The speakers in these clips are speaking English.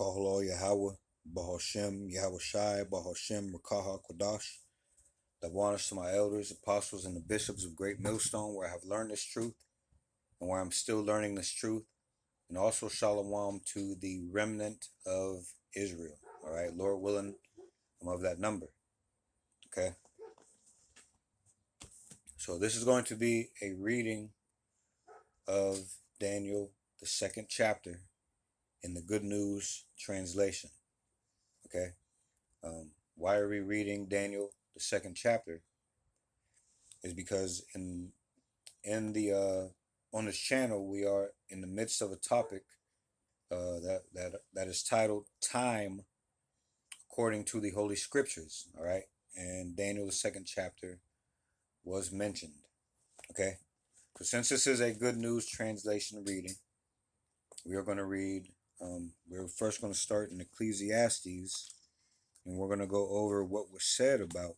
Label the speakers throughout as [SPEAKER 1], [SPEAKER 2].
[SPEAKER 1] Kahalo Yahweh, Bahashem, Yahweh Shai, Bahashem, Rakaha Kodash. Double honors to my elders, apostles, and the bishops of Great Millstone, where I have learned this truth and where I'm still learning this truth. And also Shalom to the remnant of Israel. All right, Lord willing, I'm of that number. Okay. So this is going to be a reading of Daniel, the second chapter, in the Good News translation. Okay. Why are we reading Daniel, the second chapter? Is because in the on this channel we are in the midst of a topic that is titled "Time According to the Holy Scriptures." All right, and Daniel, the second chapter, was mentioned. Okay, so since this is a Good News translation reading, we are going to read. We're first going to start in Ecclesiastes, and we're going to go over what was said about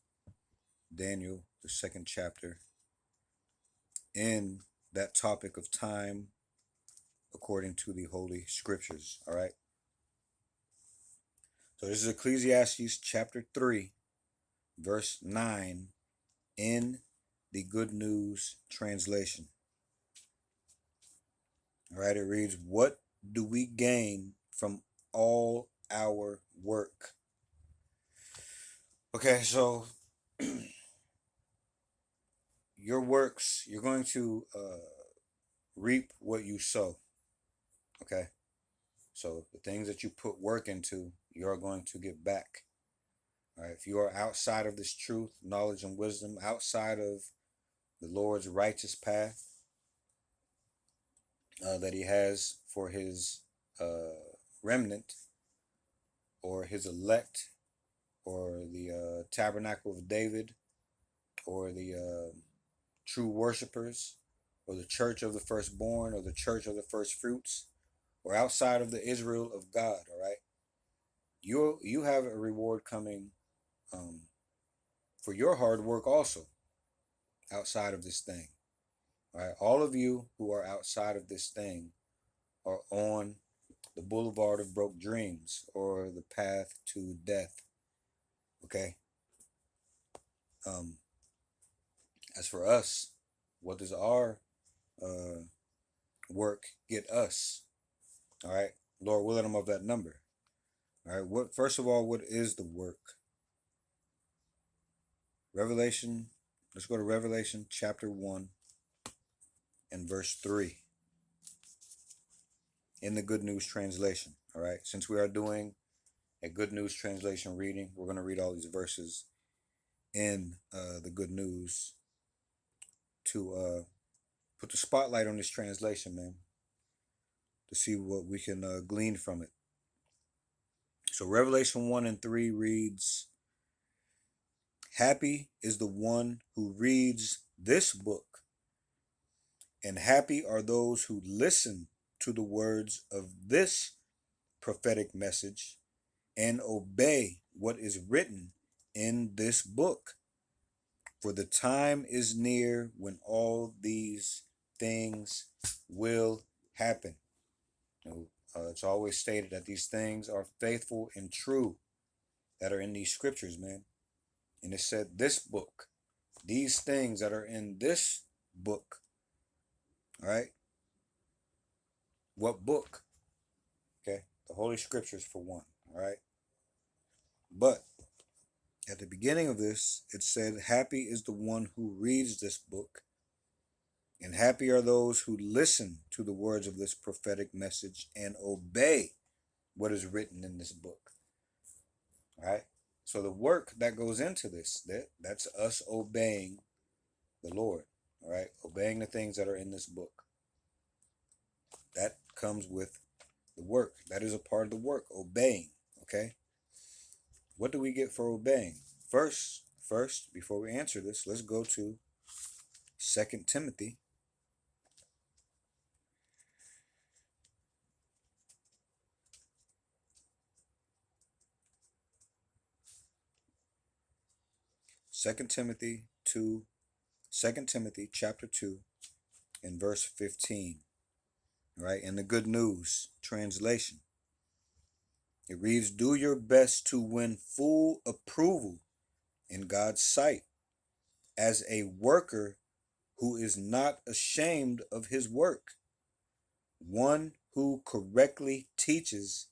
[SPEAKER 1] Daniel, the second chapter, in that topic of time according to the Holy Scriptures. All right. So this is Ecclesiastes chapter 3, verse 9 in the Good News translation. All right. It reads, "What do we gain from all our work?" Okay. So your works, you're going to reap what you sow. Okay. So the things that you put work into, you're going to get back. All right. If you are outside of this truth, knowledge, and wisdom, outside of the Lord's righteous path that He has for His remnant, or His elect, or the tabernacle of David, or the true worshipers, or the church of the firstborn, or the church of the first fruits, or outside of the Israel of God. All right. You have a reward coming for your hard work also outside of this thing. All right, all of you who are outside of this thing are on the boulevard of broke dreams, or the path to death. Okay. As for us, what does our work get us? All right, Lord willing, I'm of that number. All right. First of all, what is the work? Revelation. Let's go to Revelation chapter 1 and verse 3 in the Good News translation. All right. Since we are doing a Good News translation reading, we're going to read all these verses in the Good News to put the spotlight on this translation, man, to see what we can glean from it. So Revelation 1 and 3 reads, "Happy is the one who reads this book, and happy are those who listen to the words of this prophetic message and obey what is written in this book. For the time is near when all these things will happen." It's always stated that these things are faithful and true that are in these scriptures, man. And it said this book, these things that are in this book. All right. What book? Okay. The Holy Scriptures, for one. All right. But at the beginning of this, it said, "Happy is the one who reads this book, and happy are those who listen to the words of this prophetic message and obey what is written in this book." All right. So the work that goes into this, that's us obeying the Lord. All right. Obeying the things that are in this book. That comes with the work. That is a part of the work, obeying. Okay. What do we get for obeying? First, before we answer this, let's go to 2 Timothy. Second Timothy 2, 2 Timothy chapter 2 and verse 15. Right, in the Good News translation. It reads, do your best to win full approval in God's sight as a worker who is not ashamed of his work, one who correctly teaches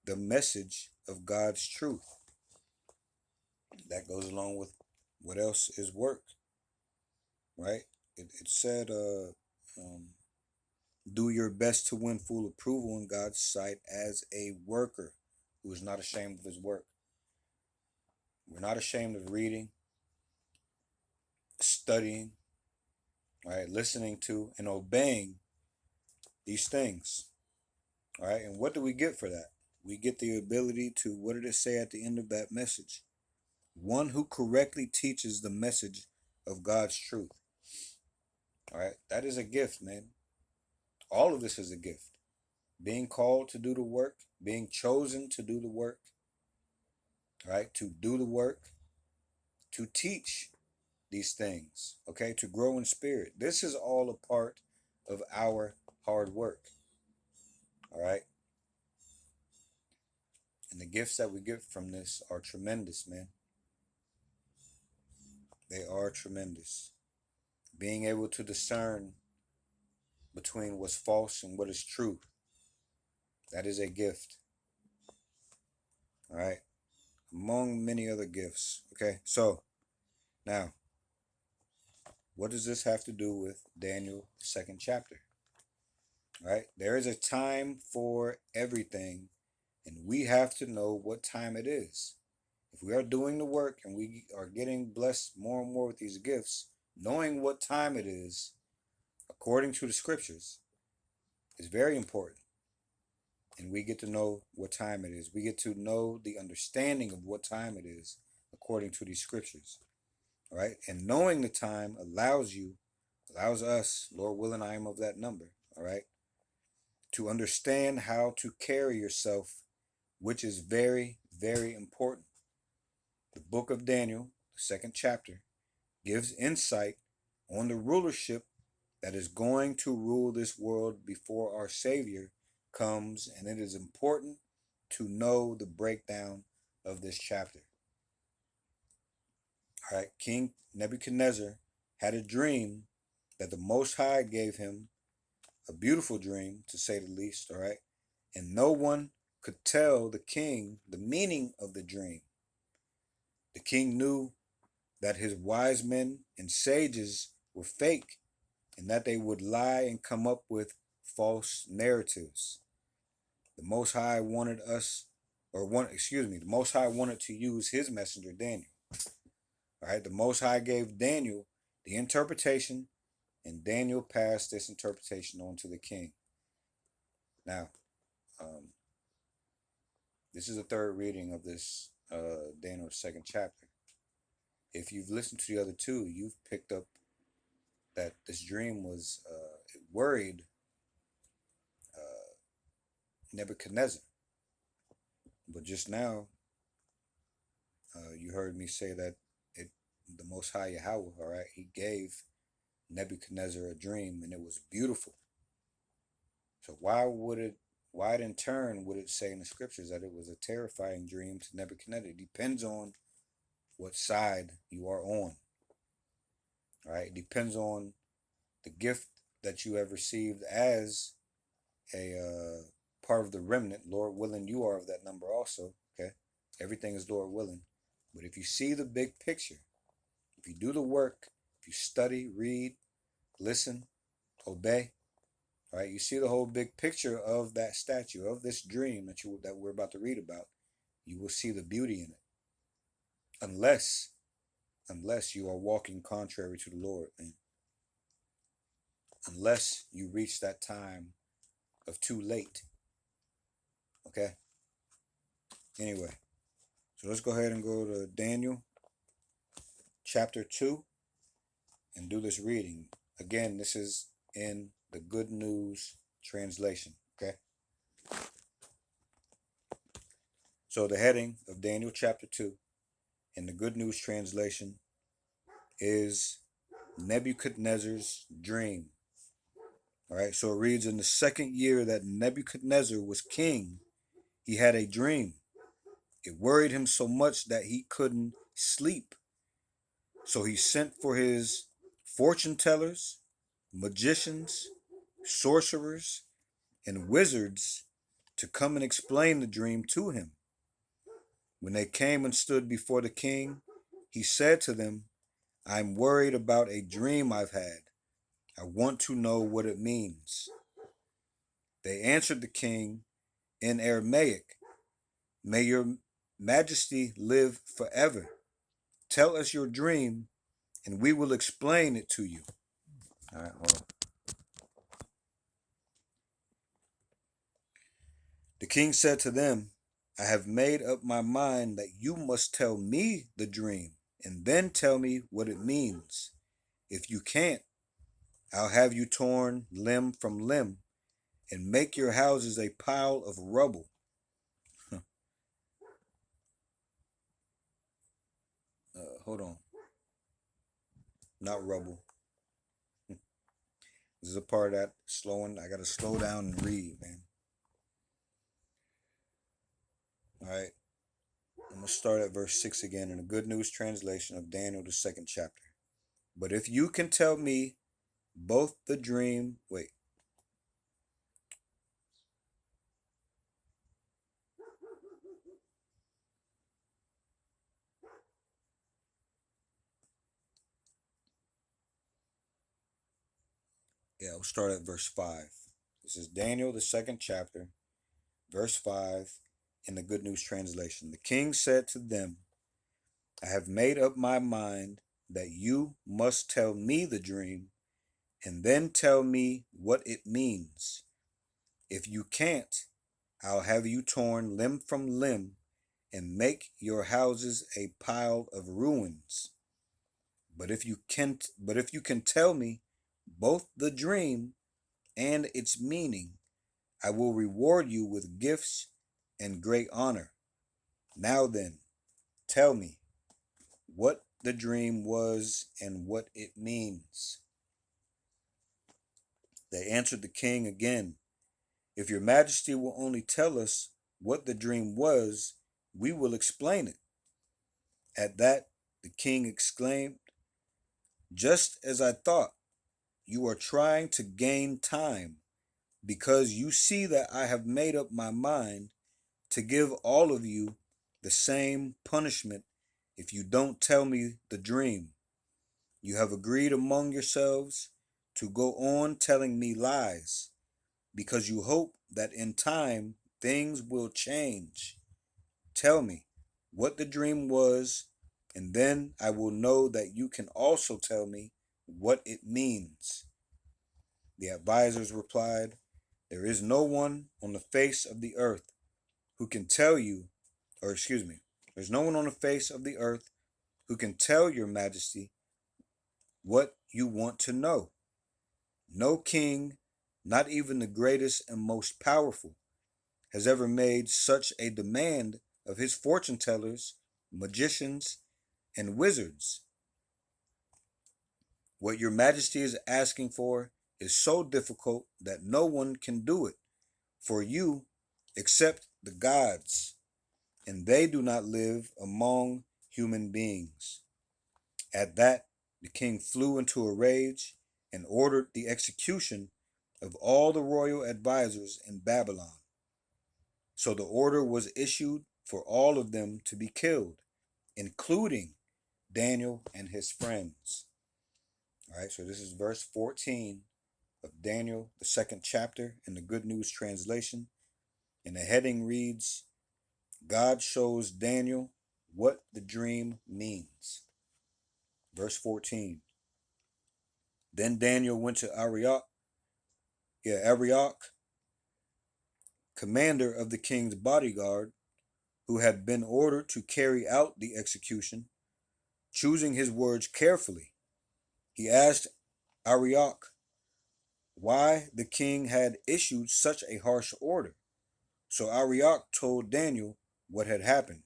[SPEAKER 1] the message of God's truth. That goes along with what else is work, right? It said, do your best to win full approval in God's sight as a worker who is not ashamed of his work. We're not ashamed of reading, studying, right, listening to, and obeying these things. All right, and what do we get for that? We get the ability to, what did it say at the end of that message? One who correctly teaches the message of God's truth. All right, that is a gift, man. All of this is a gift. Being called to do the work, being chosen to do the work, right? To do the work, to teach these things, okay? To grow in spirit. This is all a part of our hard work, all right? And the gifts that we get from this are tremendous, man. They are tremendous. Being able to discern between what's false and what is true, that is a gift, all right? Among many other gifts, okay? So, now, what does this have to do with Daniel, second chapter? All right? There is a time for everything, and we have to know what time it is. If we are doing the work and we are getting blessed more and more with these gifts, knowing what time it is, according to the scriptures, is very important. And we get to know what time it is. We get to know the understanding of what time it is according to these scriptures. All right? And knowing the time allows us, Lord willing, I am of that number, all right, to understand how to carry yourself, which is very, very important. The book of Daniel, the second chapter, gives insight on the rulership that is going to rule this world before our Savior comes, and it is important to know the breakdown of this chapter. All right, King Nebuchadnezzar had a dream that the Most High gave him, a beautiful dream, to say the least, all right? And no one could tell the king the meaning of the dream. The king knew that his wise men and sages were fake and that they would lie and come up with false narratives. The Most High wanted the Most High wanted to use his messenger, Daniel. All right, the Most High gave Daniel the interpretation, and Daniel passed this interpretation on to the king. Now, this is the third reading of this Daniel second chapter. If you've listened to the other two, you've picked up that this dream was it worried Nebuchadnezzar. But just now, you heard me say that the Most High Yahweh, all right, he gave Nebuchadnezzar a dream, and it was beautiful. So why in turn would it say in the scriptures that it was a terrifying dream to Nebuchadnezzar? It depends on what side you are on. All right, it depends on the gift that you have received as a part of the remnant. Lord willing, you are of that number also. Okay, everything is Lord willing. But if you see the big picture, if you do the work, if you study, read, listen, obey, all right, you see the whole big picture of that statue, of this dream that we're about to read about. You will see the beauty in it, unless you are walking contrary to the Lord, and unless you reach that time of too late. Okay. Anyway, so let's go ahead and go to Daniel chapter 2 and do this reading. Again, this is in the Good News translation. Okay. So the heading of Daniel chapter 2 in the Good News translation is Nebuchadnezzar's dream. All right, so it reads, in the second year that Nebuchadnezzar was king, He had a dream. It worried him so much that he couldn't sleep. So he sent for his fortune tellers, magicians, sorcerers, and wizards to come and explain the dream to him. When they came and stood before the king, he said to them, I'm worried about a dream I've had. I want to know what it means. They answered the king in Aramaic, May your majesty live forever. Tell us your dream, and we will explain it to you. All right, hold on. The king said to them, I have made up my mind that you must tell me the dream, and then tell me what it means. If you can't, I'll have you torn limb from limb and make your houses a pile of rubble. Hold on. Not rubble. This is a part of that slowing. I got to slow down and read, man. All right. I'm going to start at verse 6 again in the Good News translation of Daniel, the second chapter. But if you can tell me both the dream. Wait. Yeah, we'll start at verse 5. This is Daniel, the second chapter, verse 5 in the Good News translation. The king said to them, I have made up my mind that you must tell me the dream and then tell me what it means. If you can't, I'll have you torn limb from limb and make your houses a pile of ruins. But if you can tell me both the dream and its meaning, I will reward you with gifts and great honor. Now then, tell me what the dream was and what it means. They answered the king again, If your majesty will only tell us what the dream was, we will explain it. At that, the king exclaimed, Just as I thought, you are trying to gain time, because you see that I have made up my mind to give all of you the same punishment if you don't tell me the dream. You have agreed among yourselves to go on telling me lies, because you hope that in time things will change. Tell me what the dream was, and then I will know that you can also tell me what it means. The advisors replied, There is no one on the face of the earth who can tell you, or excuse me, there's no one on the face of the earth who can tell your majesty what you want to know. No king, not even the greatest and most powerful, has ever made such a demand of his fortune tellers, magicians, and wizards. What your majesty is asking for is so difficult that no one can do it for you except the gods, and they do not live among human beings. At that, the king flew into a rage and ordered the execution of all the royal advisors in Babylon. So the order was issued for all of them to be killed, including Daniel and his friends. All right, so this is verse 14 of Daniel, the second chapter, in the Good News translation. And the heading reads, God shows Daniel what the dream means. Verse 14. Then Daniel went to Arioch, commander of the king's bodyguard, who had been ordered to carry out the execution. Choosing his words carefully, he asked Arioch why the king had issued such a harsh order. So Arioch told Daniel what had happened.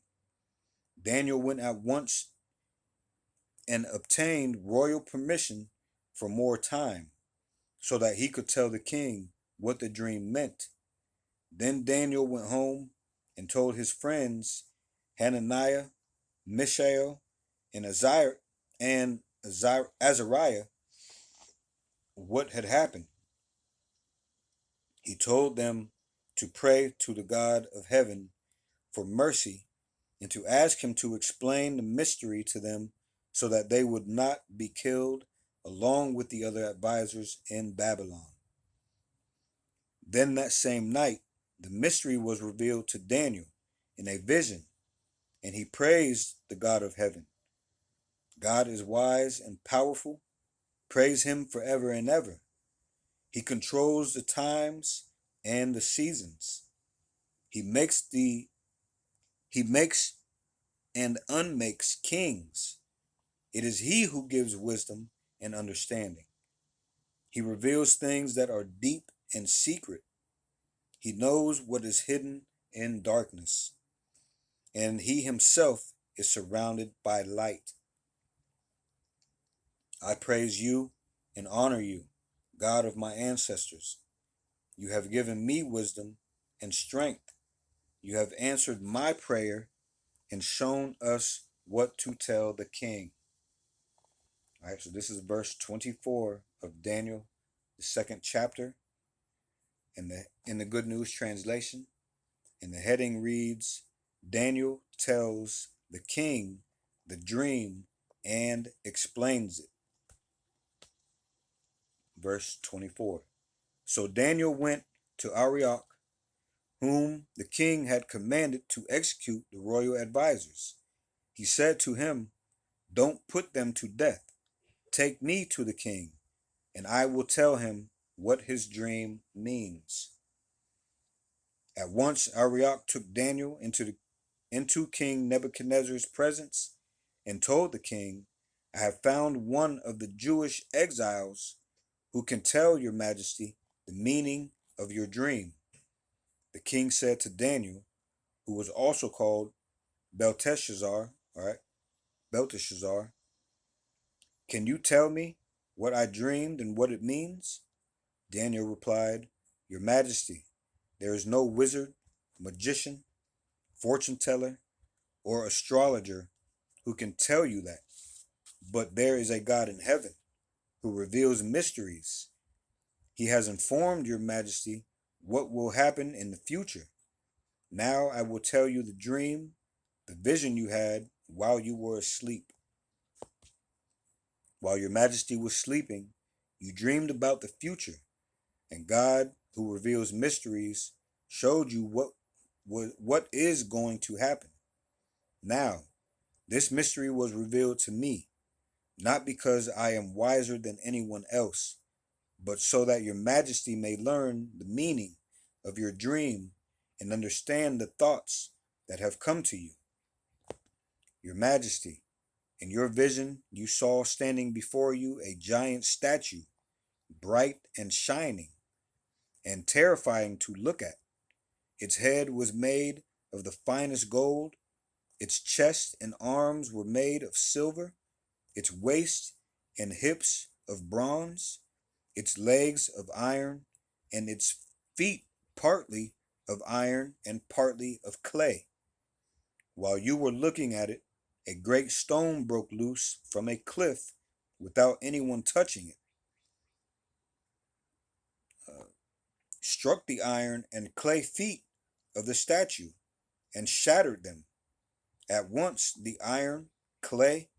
[SPEAKER 1] Daniel went at once and obtained royal permission for more time, so that he could tell the king what the dream meant. Then Daniel went home and told his friends Hananiah, Mishael, and Azariah what had happened. He told them to pray to the God of heaven for mercy and to ask him to explain the mystery to them so that they would not be killed along with the other advisors in Babylon. Then that same night, the mystery was revealed to Daniel in a vision, and he praised the God of heaven. God is wise and powerful. Praise him forever and ever. He controls the times and the seasons. He makes and unmakes kings. It is he who gives wisdom and understanding. He reveals things that are deep and secret. He knows what is hidden in darkness, and he himself is surrounded by light. I praise you and honor you, God of my ancestors. You have given me wisdom and strength. You have answered my prayer and shown us what to tell the king. All right, so this is verse 24 of Daniel, the second chapter, in the Good News translation. And the heading reads, Daniel tells the king the dream and explains it. Verse 24. So Daniel went to Arioch, whom the king had commanded to execute the royal advisers. He said to him, Don't put them to death. Take me to the king, and I will tell him what his dream means. At once Arioch took Daniel into King Nebuchadnezzar's presence and told the king, I have found one of the Jewish exiles who can tell your majesty the meaning of your dream. The king said to Daniel, who was also called Belteshazzar, Belteshazzar, can you tell me what I dreamed and what it means? Daniel replied, Your Majesty, there is no wizard, magician, fortune teller, or astrologer who can tell you that. But there is a God in heaven who reveals mysteries. He has informed your majesty what will happen in the future. Now I will tell you the dream, the vision you had while you were asleep. While your majesty was sleeping, you dreamed about the future, and God, who reveals mysteries, showed you what is going to happen. Now, this mystery was revealed to me, not because I am wiser than anyone else, but so that your majesty may learn the meaning of your dream and understand the thoughts that have come to you. Your majesty, in your vision you saw standing before you a giant statue, bright and shining, and terrifying to look at. Its head was made of the finest gold, its chest and arms were made of silver, its waist and hips of bronze, its legs of iron, and its feet partly of iron and partly of clay. While you were looking at it, a great stone broke loose from a cliff without anyone touching it, struck the iron and clay feet of the statue, and shattered them. At once the iron, clay,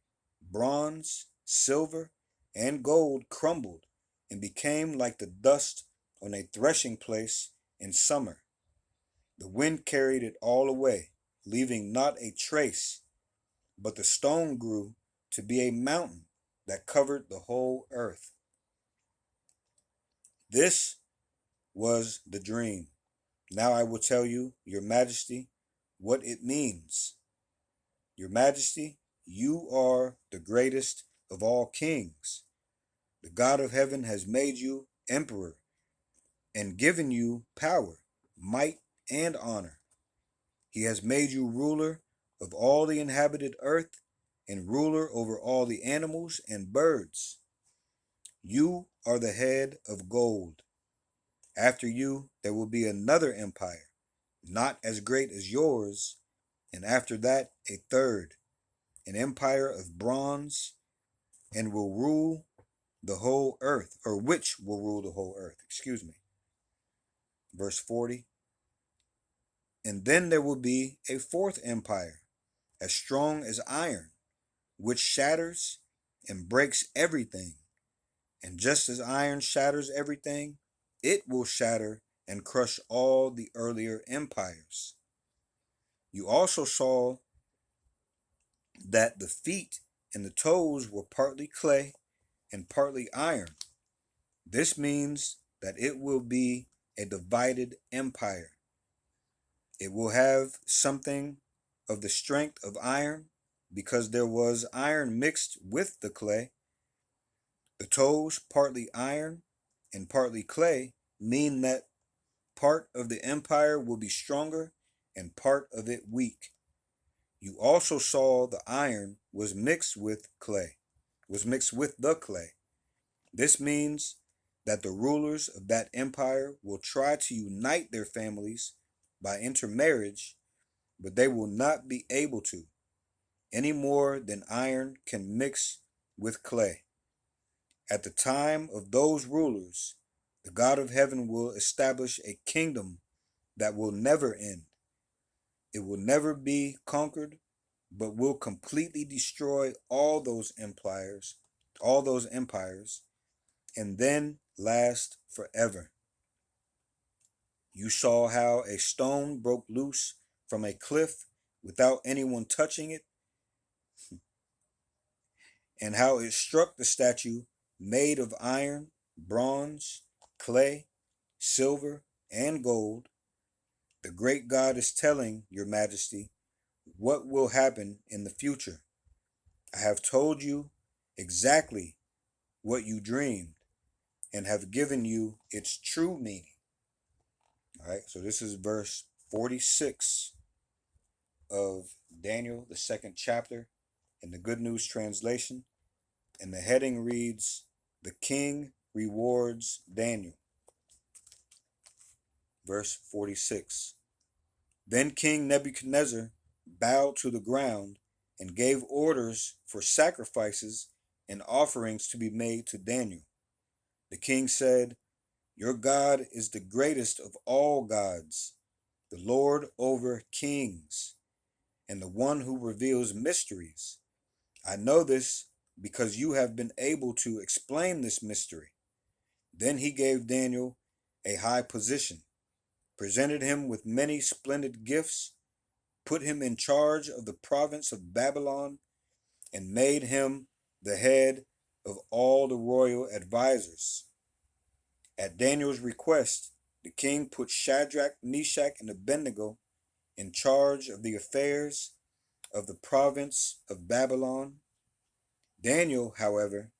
[SPEAKER 1] bronze, silver, and gold crumbled and became like the dust on a threshing place in summer. The wind carried it all away, leaving not a trace, but the stone grew to be a mountain that covered the whole earth. This was the dream. Now I will tell you, Your Majesty, what it means. Your Majesty, you are the greatest of all kings. The God of heaven has made you emperor and given you power, might, and honor. He has made you ruler of all the inhabited earth and ruler over all the animals and birds. You are the head of gold. After you, there will be another empire, not as great as yours, and after that a third, an empire of bronze, and will rule the whole earth, or which will rule the whole earth, excuse me. Verse 40. And then there will be a fourth empire, as strong as iron, which shatters and breaks everything. And just as iron shatters everything, it will shatter and crush all the earlier empires. You also saw that the feet and the toes were partly clay and partly iron. This means that it will be a divided empire. It will have something of the strength of iron because there was iron mixed with the clay. The toes, partly iron and partly clay, mean that part of the empire will be stronger and part of it weak. You also saw the iron was mixed with the clay. This means that the rulers of that empire will try to unite their families by intermarriage, but they will not be able to, any more than iron can mix with clay. At the time of those rulers, the God of heaven will establish a kingdom that will never end. It will never be conquered, but will completely destroy all those empires, and then last forever. You saw how a stone broke loose from a cliff without anyone touching it, and how it struck the statue made of iron, bronze, clay, silver, and gold. The great God is telling your majesty what will happen in the future. I have told you exactly what you dreamed and have given you its true meaning. All right, so this is verse 46 of Daniel, the second chapter, in the Good News Translation. And the heading reads, The King Rewards Daniel. Verse 46. Then King Nebuchadnezzar bowed to the ground and gave orders for sacrifices and offerings to be made to Daniel. The king said, Your God is the greatest of all gods, the Lord over kings, and the one who reveals mysteries. I know this because you have been able to explain this mystery. Then he gave Daniel a high position, presented him with many splendid gifts, put him in charge of the province of Babylon, and made him the head of all the royal advisors. At Daniel's request, the king put Shadrach, Meshach, and Abednego in charge of the affairs of the province of Babylon. Daniel, however,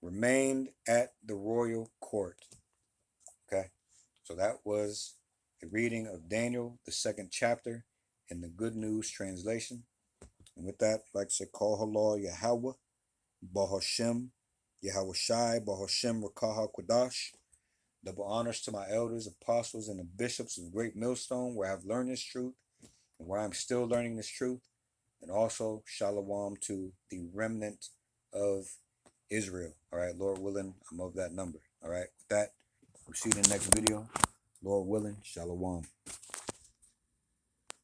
[SPEAKER 1] remained at the royal court. Okay, so that was a reading of Daniel, the second chapter, in the Good News Translation. And with that, I'd like to say, Call Halal Yahweh, Bahashem, Yahweh Shai, Bahashem Rakaha Kwadash. Double honors to my elders, apostles, and the bishops of Great Millstone, where I've learned this truth and where I'm still learning this truth. And also, Shalom to the remnant of Israel. All right, Lord willing, I'm of that number. All right, with that, we'll see you in the next video. Lord willing, Shalom.